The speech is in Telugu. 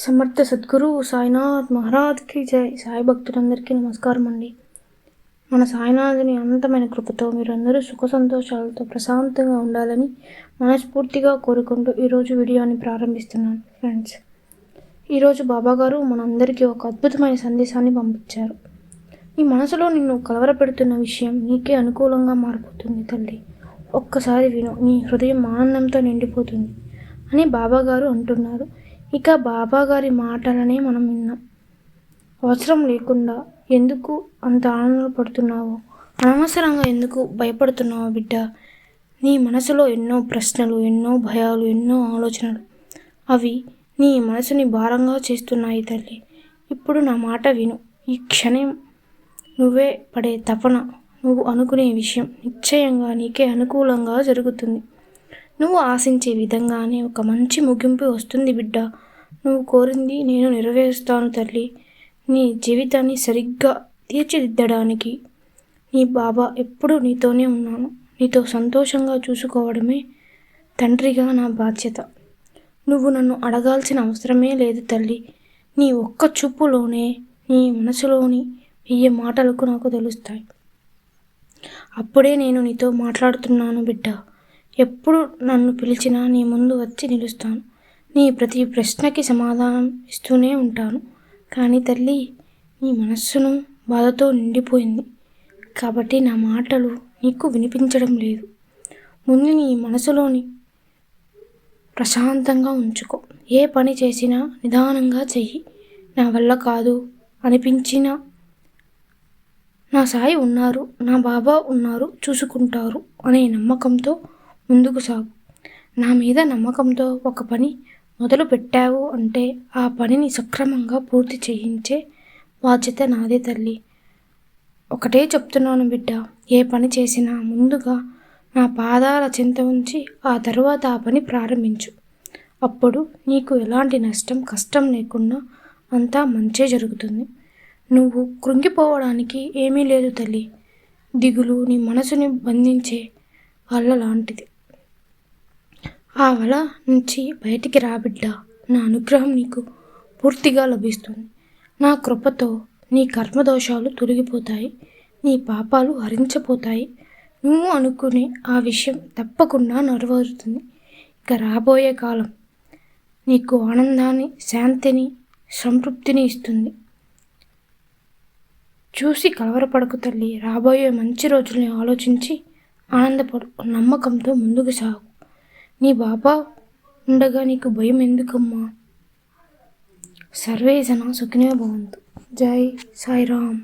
సమర్థ సద్గురు సాయినాథ్ మహారాజ్కి జై. సాయి భక్తులందరికీ నమస్కారం అండి. మన సాయినాథుని అనంతమైన కృపతో మీరందరూ సుఖ సంతోషాలతో ప్రశాంతంగా ఉండాలని మనస్ఫూర్తిగా కోరుకుంటూ ఈరోజు వీడియోని ప్రారంభిస్తున్నాను. ఫ్రెండ్స్, ఈరోజు బాబాగారు మనందరికీ ఒక అద్భుతమైన సందేశాన్ని పంపించారు. నీ మనసులో నిన్ను కలవరపెడుతున్న విషయం నీకే అనుకూలంగా మారిపోతుంది తల్లి. ఒక్కసారి విను, నీ హృదయం ఆనందంతో నిండిపోతుంది అని బాబాగారు అంటున్నారు. ఇక బాబాగారి మాటలనే మనం విన్నాం. అవసరం లేకుండా ఎందుకు అంత ఆనందపడుతున్నావో, అనవసరంగా ఎందుకు భయపడుతున్నావో బిడ్డ. నీ మనసులో ఎన్నో ప్రశ్నలు, ఎన్నో భయాలు, ఎన్నో ఆలోచనలు, అవి నీ మనసుని భారంగా చేస్తున్నాయి తల్లి. ఇప్పుడు నా మాట విను. ఈ క్షణం నువ్వే పడే తపన, నువ్వు అనుకునే విషయం నిశ్చయంగా నీకే అనుకూలంగా జరుగుతుంది. నువ్వు ఆశించే విధంగానే ఒక మంచి ముగింపు వస్తుంది బిడ్డ. నువ్వు కోరింది నేను నెరవేరుస్తాను తల్లి. నీ జీవితాన్ని సరిగ్గా తీర్చిదిద్దడానికి నీ బాబా ఎప్పుడూ నీతోనే ఉన్నాను. నీతో సంతోషంగా చూసుకోవడమే తండ్రిగా నా బాధ్యత. నువ్వు నన్ను అడగాల్సిన అవసరమే లేదు తల్లి. నీ ఒక్క చూపులోనే నీ మనసులోని 1000 మాటలకు నాకు తెలుస్తాయి. అప్పుడే నేను నీతో మాట్లాడుతున్నాను బిడ్డ. ఎప్పుడు నన్ను పిలిచినా నీ ముందు వచ్చి నిలుస్తాను. నీ ప్రతి ప్రశ్నకి సమాధానం ఇస్తూనే ఉంటాను. కానీ తల్లి, నీ మనస్సును బాధతో నిండిపోయింది కాబట్టి నా మాటలు నీకు వినిపించడం లేదు. ముందు నీ మనసులోని ప్రశాంతంగా ఉంచుకో. ఏ పని చేసినా నిదానంగా చెయ్యి. నా వల్ల కాదు అనిపించినా నా సాయి ఉన్నారు, నా బాబా ఉన్నారు, చూసుకుంటారు అనే నమ్మకంతో ముందుకు సాగు. నా మీద నమ్మకంతో ఒక పని మొదలు పెట్టావు అంటే ఆ పనిని సక్రమంగా పూర్తి చేయించే బాధ్యత నాదే తల్లి. ఒకటే చెప్తున్నాను బిడ్డ, ఏ పని చేసినా ముందుగా నా పాదాల చెంత ఉంచి ఆ తర్వాత ఆ పని ప్రారంభించు. అప్పుడు నీకు ఎలాంటి నష్టం, కష్టం లేకుండా అంతా మంచే జరుగుతుంది. నువ్వు కృంగిపోవడానికి ఏమీ లేదు తల్లి. దిగులు నీ మనసుని బంధించే వల లాంటిది. ఆ వల నుంచి బయటికి రాబిడ్డ. నా అనుగ్రహం నీకు పూర్తిగా లభిస్తుంది. నా కృపతో నీ కర్మదోషాలు తొలగిపోతాయి, నీ పాపాలు హరించిపోతాయి. నువ్వు అనుకునే ఆ విషయం తప్పకుండా నెరవేరుతుంది. ఇక రాబోయే కాలం నీకు ఆనందాన్ని, శాంతిని, సంతృప్తిని ఇస్తుంది. చూసి కలవరపడకు తల్లి. రాబోయే మంచి రోజుల్ని ఆలోచించి ఆనందపడు. నమ్మకంతో ముందుకు సాగు. నీ బాబా ఉండగా నీకు భయం ఎందుకమ్మా? సర్వే జన సుఖినో భవంతు. జై సాయిరామ్.